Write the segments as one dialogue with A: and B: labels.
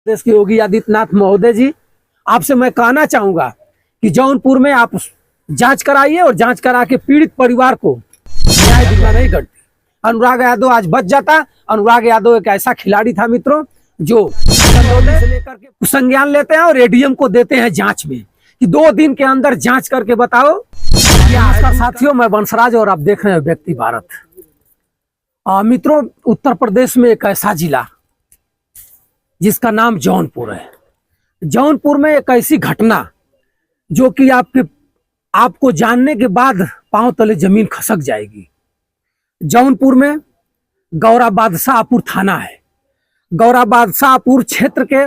A: प्रदेश के योगी आदित्यनाथ महोदय जी, आपसे मैं कहना चाहूंगा कि जौनपुर में आप जांच कराइए और जांच करा के पीड़ित परिवार को न्याय दिलाना नहीं करते। अनुराग यादव आज बच जाता। अनुराग यादव एक ऐसा खिलाड़ी था मित्रों जो से लेकर के संज्ञान लेते हैं और एडीएम को देते हैं जांच में कि 2 दिन के अंदर जांच करके बताओ। नमस्कार साथियों, मैं वंशराज और आप देख रहे हैं व्यक्ति भारत। मित्रों, उत्तर प्रदेश में एक ऐसा जिला जिसका नाम जौनपुर है। जौनपुर में एक ऐसी घटना जो कि आपको जानने के बाद पांव तले जमीन खसक जाएगी। जौनपुर में गौरा बादशाहपुर थाना है। गौरा बादशाहपुर क्षेत्र के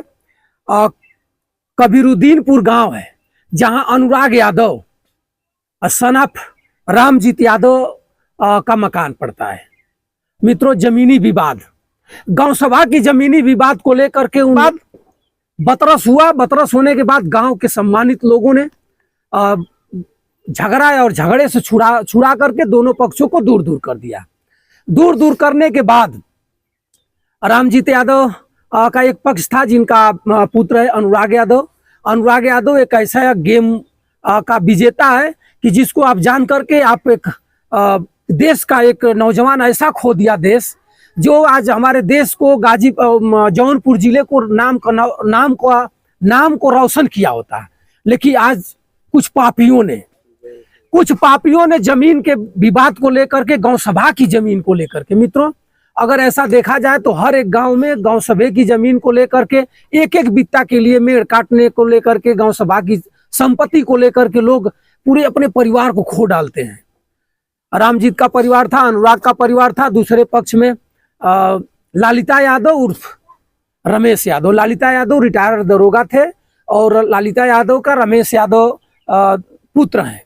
A: कबीरुद्दीनपुर गांव है, जहां अनुराग यादव सनफ रामजीत यादव का मकान पड़ता है। मित्रों, जमीनी विवाद, गांव सभा की जमीनी विवाद को लेकर के बाद बतरस हुआ। बतरस होने के बाद गांव के सम्मानित लोगों ने झगड़ा और झगड़े से छुड़ा करके दोनों पक्षों को दूर दूर कर दिया। दूर दूर करने के बाद रामजीत यादव का एक पक्ष था जिनका पुत्र है अनुराग यादव। अनुराग यादव एक ऐसा गेम का विजेता है कि जिसको आप जान करके आप एक देश का एक नौजवान ऐसा खो दिया देश, जो आज हमारे देश को जौनपुर जिले को नाम को रोशन किया होता। लेकिन आज कुछ पापियों ने जमीन के विवाद को लेकर के, गांव सभा की जमीन को लेकर के, मित्रों अगर ऐसा देखा जाए तो हर एक गांव में गांव सभा की जमीन को लेकर के एक एक बित्ता के लिए मेड़ काटने को लेकर के, गांव सभा की संपत्ति को लेकर के लोग पूरे अपने परिवार को खो डालते हैं। रामजीत का परिवार था, अनुराग का परिवार था, दूसरे पक्ष में ललिता यादव उर्फ रमेश यादव। ललिता यादव रिटायर्ड दरोगा थे और ललिता यादव का रमेश यादव पुत्र हैं।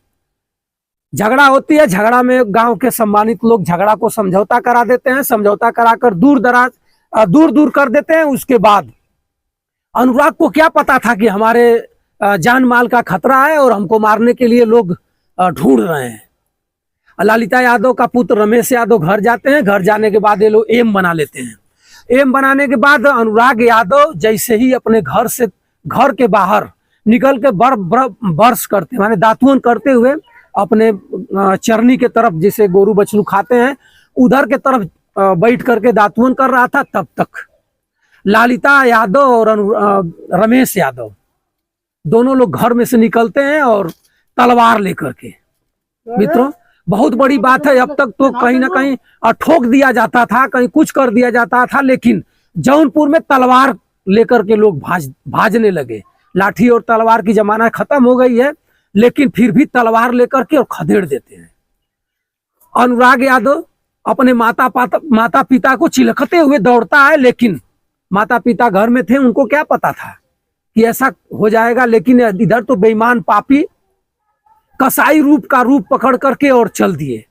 A: झगड़ा होती है। झगड़ा में गांव के सम्मानित लोग झगड़ा को समझौता करा देते हैं। समझौता कराकर दूर कर देते हैं। उसके बाद अनुराग को क्या पता था कि हमारे जान माल का खतरा है और हमको मारने के लिए लोग ढूंढ रहे हैं। ललिता यादव का पुत्र रमेश यादव घर जाते हैं। घर जाने के बाद ये लोग एम बना लेते हैं। एम बनाने के बाद अनुराग यादव जैसे ही अपने घर के बाहर निकल के बर्स करते, माने दातुन करते हुए अपने चरनी के तरफ, जिसे गोरू बछलू खाते हैं, उधर के तरफ बैठ करके दातुन कर रहा था, तब तक ललिता यादव और रमेश यादव दोनों लोग घर में से निकलते हैं और तलवार लेकर के। मित्रों, बहुत बड़ी बात है। अब तक तो कहीं ना कहीं ठोक दिया जाता था, कहीं कुछ कर दिया जाता था, लेकिन जौनपुर में तलवार लेकर के लोग भाजने लगे। लाठी और तलवार की जमाना खत्म हो गई है, लेकिन फिर भी तलवार लेकर के और खदेड़ देते हैं। अनुराग यादव अपने माता पिता को चिल्लाते हुए दौड़ता है, लेकिन माता पिता घर में थे, उनको क्या पता था कि ऐसा हो जाएगा। लेकिन इधर तो बेईमान पापी कसाई रूप पकड़ करके और चल दिए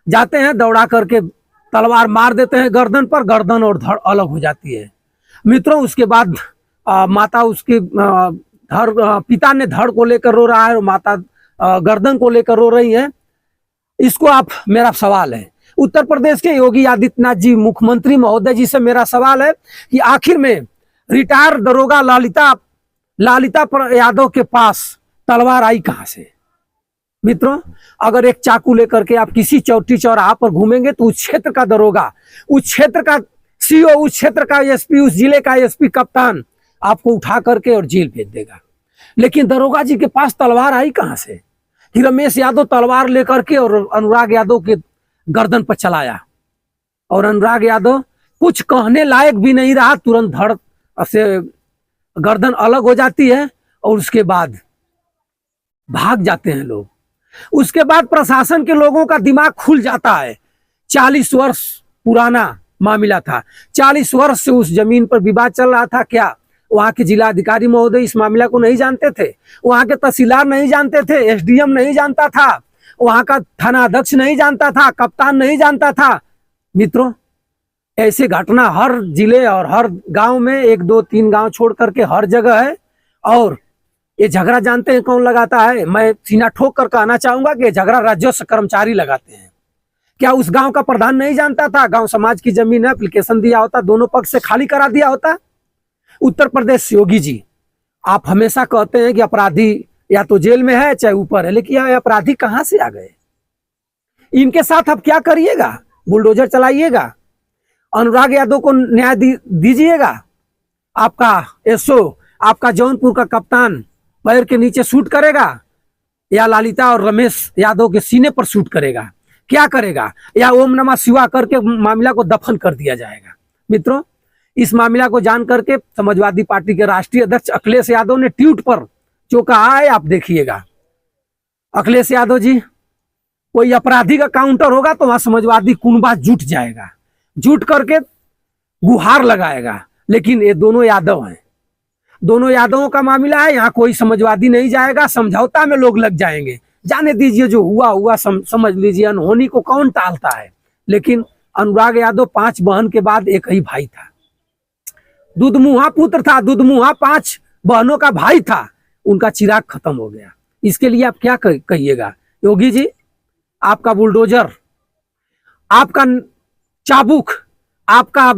A: जाते हैं। दौड़ा करके तलवार मार देते हैं गर्दन पर, गर्दन और धड़ अलग हो जाती है। मित्रों, उसके बाद माता उसके पिता ने धड़ को लेकर रो रहा है और माता गर्दन को लेकर रो रही है। इसको मेरा सवाल है, उत्तर प्रदेश के योगी आदित्यनाथ जी मुख्यमंत्री महोदय जी से मेरा सवाल है कि आखिर में रिटायर दरोगा ललिता यादव के पास तलवार आई कहां से? मित्रों, अगर एक चाकू लेकर के आप किसी चौराहा पर घूमेंगे तो उस क्षेत्र का दरोगा, उस क्षेत्र का सीओ, उस क्षेत्र का एसपी, उस जिले का एसपी, कप्तान आपको उठा करके और जेल भेज देगा। लेकिन दरोगा जी के पास तलवार आई कहां से कि रमेश यादव तलवार लेकर के और अनुराग यादव के गर्दन पर चलाया और अनुराग यादव कुछ कहने लायक भी नहीं रहा, तुरंत धड़ से गर्दन अलग हो जाती है और उसके बाद भाग जाते हैं लोग। उसके बाद प्रशासन के लोगों का दिमाग खुल जाता है। 40 वर्ष पुराना मामला था। 40 वर्ष से उस जमीन पर विवाद चल रहा था। क्या वहां के जिला अधिकारी महोदय इस मामला को नहीं जानते थे? वहां के तहसीलदार नहीं जानते थे? एसडीएम नहीं जानता था? वहां का थाना अध्यक्ष नहीं जानता था? कप्तान नहीं जानता था? मित्रों, ऐसे घटना हर जिले और हर गांव में, 1 2 3 गांव छोड़ करके हर जगह है। और ये झगड़ा जानते हैं कौन लगाता है? मैं सीना ठोक कर कहना चाहूंगा कि झगड़ा राजस्व कर्मचारी लगाते हैं। क्या उस गांव का प्रधान नहीं जानता था? गांव समाज की जमीन है, एप्लीकेशन दिया होता, दोनों पक्ष से खाली करा दिया होता। उत्तर प्रदेश योगी जी, आप हमेशा कहते हैं कि अपराधी या तो जेल में है चाहे ऊपर है, लेकिन ये अपराधी कहां से आ गए? इनके साथ आप क्या करिएगा? बुलडोजर चलाइएगा? अनुराग यादव को न्याय दीजिएगा? आपका एसओ, आपका जौनपुर का कप्तान पैर के नीचे शूट करेगा या ललिता और रमेश यादव के सीने पर शूट करेगा? क्या करेगा? या ओम नमः शिवाय करके मामला को दफन कर दिया जाएगा? मित्रों, इस मामला को जान करके समाजवादी पार्टी के राष्ट्रीय अध्यक्ष अखिलेश यादव ने ट्वीट पर जो कहा है आप देखिएगा। अखिलेश यादव जी, कोई अपराधी का काउंटर होगा तो वहां समाजवादी कुनबा जुट जाएगा, जुट करके गुहार लगाएगा। लेकिन ये दोनों यादव हैं, दोनों यादवों का मामला है, यहाँ कोई समाजवादी नहीं जाएगा, समझौता में लोग लग जाएंगे। जाने दीजिए, जो हुआ हुआ समझ लीजिए, अनहोनी को कौन टालता है। लेकिन अनुराग यादव 5 बहन के बाद एक ही भाई था, दुधमुहा पुत्र था, दुधमुहा 5 बहनों का भाई था, उनका चिराग खत्म हो गया। इसके लिए आप क्या कहिएगा? योगी जी, आपका बुलडोजर, आपका चाबुक, आपका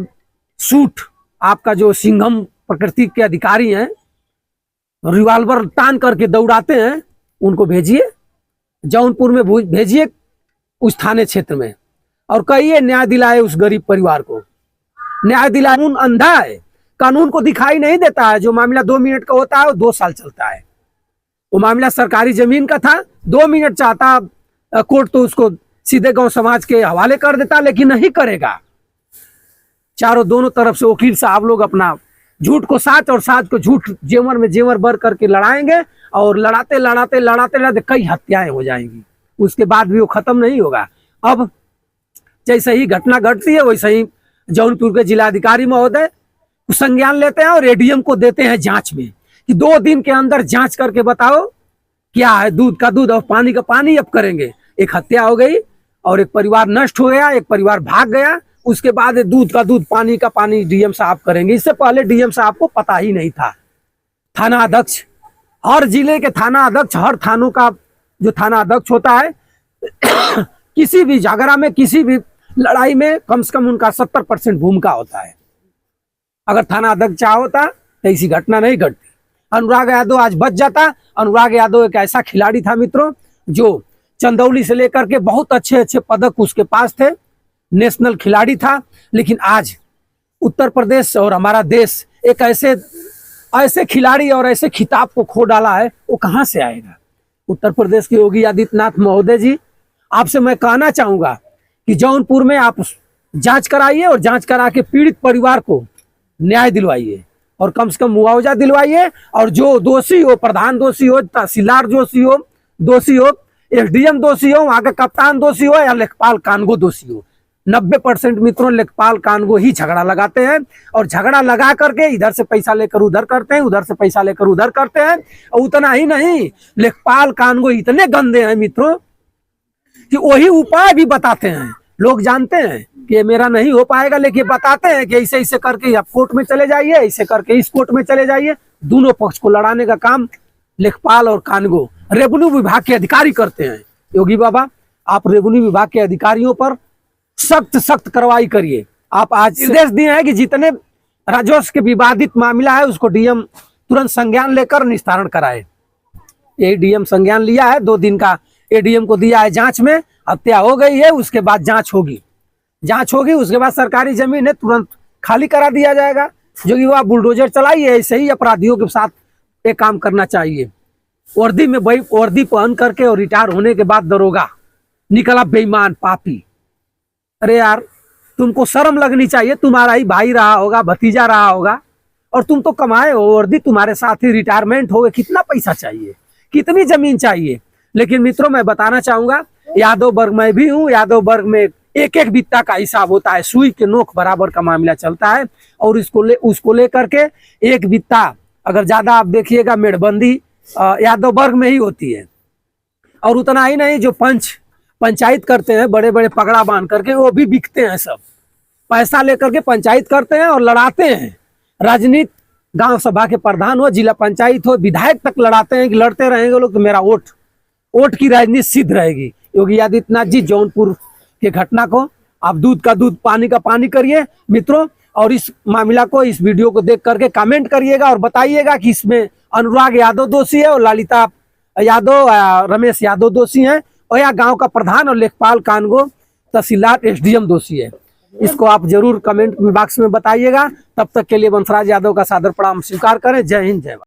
A: सूट, आपका जो सिंघम प्रकृति के अधिकारी हैं, रिवॉल्वर तान करके दौड़ाते हैं, उनको भेजिए जौनपुर में, भेजिए उस थाने क्षेत्र में, और कहिए न्याय दिलाए उस गरीब परिवार को, न्याय दिलाए। कानून अंधा है, कानून को दिखाई नहीं देता है। जो मामला 2 मिनट का होता है वो 2 साल चलता है। वो मामला सरकारी जमीन का था, 2 मिनट चाहता कोर्ट तो उसको सीधे गांव समाज के हवाले कर देता, लेकिन नहीं करेगा। दोनों तरफ से वकील साहब लोग अपना झूठ को साच और साच को झूठ जेवर में जेवर भर करके लड़ाएंगे, और लड़ाते लड़ाते लड़ाते लड़ाते कई हत्याएं हो जाएंगी। उसके बाद भी वो खत्म नहीं होगा। अब जैसे ही घटना घटती है वैसे ही जौनपुर के जिलाधिकारी महोदय संज्ञान लेते हैं और एडीएम को देते हैं जांच में कि 2 दिन के अंदर जांच करके बताओ क्या है। दूध का दूध और पानी का पानी अब करेंगे। एक हत्या हो गई और एक परिवार नष्ट हो गया, एक परिवार भाग गया। उसके बाद दूध का दूध पानी का पानी डीएम साहब करेंगे। इससे पहले डीएम साहब को पता ही नहीं था। थाना अध्यक्ष, हर जिले के थाना अध्यक्ष, हर थानों का जो थाना अध्यक्ष होता है किसी भी झगड़ा में, किसी भी लड़ाई में कम से कम उनका 70% भूमिका होता है। अगर थाना अध्यक्ष चाह होता तो ऐसी घटना नहीं घटती। अनुराग यादव आज बच जाता। अनुराग यादव एक ऐसा खिलाड़ी था मित्रों, जो चंदौली से लेकर के बहुत अच्छे अच्छे पदक उसके पास थे, नेशनल खिलाड़ी था। लेकिन आज उत्तर प्रदेश और हमारा देश एक ऐसे खिलाड़ी और ऐसे खिताब को खो डाला है, वो कहां से आएगा। उत्तर प्रदेश के योगी आदित्यनाथ महोदय जी, आपसे मैं कहना चाहूंगा कि जौनपुर में आप जांच कराइए और जांच करा के पीड़ित परिवार को न्याय दिलवाइए और कम से कम मुआवजा दिलवाइए। और जो दोषी हो, प्रधान दोषी हो, तहसीलदार दोषी हो, एसडीएम दोषी हो, वहां का कप्तान दोषी हो या लेखपाल कानगो दोषी हो, 90% मित्रों लेखपाल कानगो ही झगड़ा लगाते हैं। और झगड़ा लगा करके इधर से पैसा लेकर उधर करते हैं, उधर से पैसा लेकर उधर करते हैं। और उतना ही नहीं, लेखपाल कानगो इतने गंदे हैं मित्रों कि वही उपाय भी बताते हैं। लोग जानते हैं कि मेरा नहीं हो पाएगा, लेकिन बताते हैं कि ऐसे ऐसे करके आप कोर्ट में चले जाइए, ऐसे करके इस कोर्ट में चले जाइए। दोनों पक्ष को लड़ाने का काम लेखपाल और कानगो रेवेन्यू विभाग के अधिकारी करते हैं। योगी बाबा, आप रेवेन्यू विभाग के अधिकारियों पर सख्त कार्रवाई करिए। आप आज निर्देश दिए हैं कि जितने राजस्व के विवादित मामला है उसको डीएम तुरंत संज्ञान लेकर निस्तारण कराए। यही डीएम संज्ञान लिया है, 2 दिन का एडीएम को दिया है जांच में। हत्या हो गई है, उसके बाद जांच होगी, उसके बाद सरकारी जमीन है तुरंत खाली करा दिया जाएगा। जो कि वह बुलडोजर चलाइए, ऐसे ही अपराधियों के साथ एक काम करना चाहिए। वर्दी में वर्दी पहन करके और रिटायर होने के बाद दरोगा निकला बेईमान पापी। अरे यार, तुमको शर्म लगनी चाहिए। तुम्हारा ही भाई रहा होगा, भतीजा रहा होगा, और तुम तो कमाए हो वर्दी, तुम्हारे साथ ही रिटायरमेंट हो गए। कितना पैसा चाहिए, कितनी जमीन चाहिए। लेकिन मित्रों, मैं बताना चाहूंगा, यादव वर्ग में भी हूँ। यादव वर्ग में एक एक बित्ता का हिसाब होता है, सुई के नोक बराबर का मामला चलता है। और उसको लेकर के एक बित्ता अगर ज्यादा आप देखिएगा, मेड़बंदी यादव वर्ग में ही होती है। और उतना ही नहीं, जो पंचायत करते हैं बड़े बड़े पगड़ा बांध करके, वो भी बिकते हैं। सब पैसा लेकर के पंचायत करते हैं और लड़ाते हैं। राजनीति, गांव सभा के प्रधान हो, जिला पंचायत हो, विधायक तक लड़ाते हैं कि लड़ते रहेंगे लोग तो मेरा वोट की राजनीति सिद्ध रहेगी। योगी आदित्यनाथ जी, जौनपुर के घटना को आप दूध का दूध पानी का पानी करिए। मित्रों, और इस मामला को, इस वीडियो को देख करके कमेंट करिएगा और बताइएगा कि इसमें अनुराग यादव दोषी है और ललिता यादव, रमेश यादव दोषी हैं, और या गांव का प्रधान और लेखपाल कानगो तहसीलदार एसडीएम दोषी है। इसको आप जरूर कमेंट बॉक्स में बताइएगा। तब तक के लिए वंशराज यादव का सादर प्रणाम स्वीकार करें। जय हिंद, जय भारत।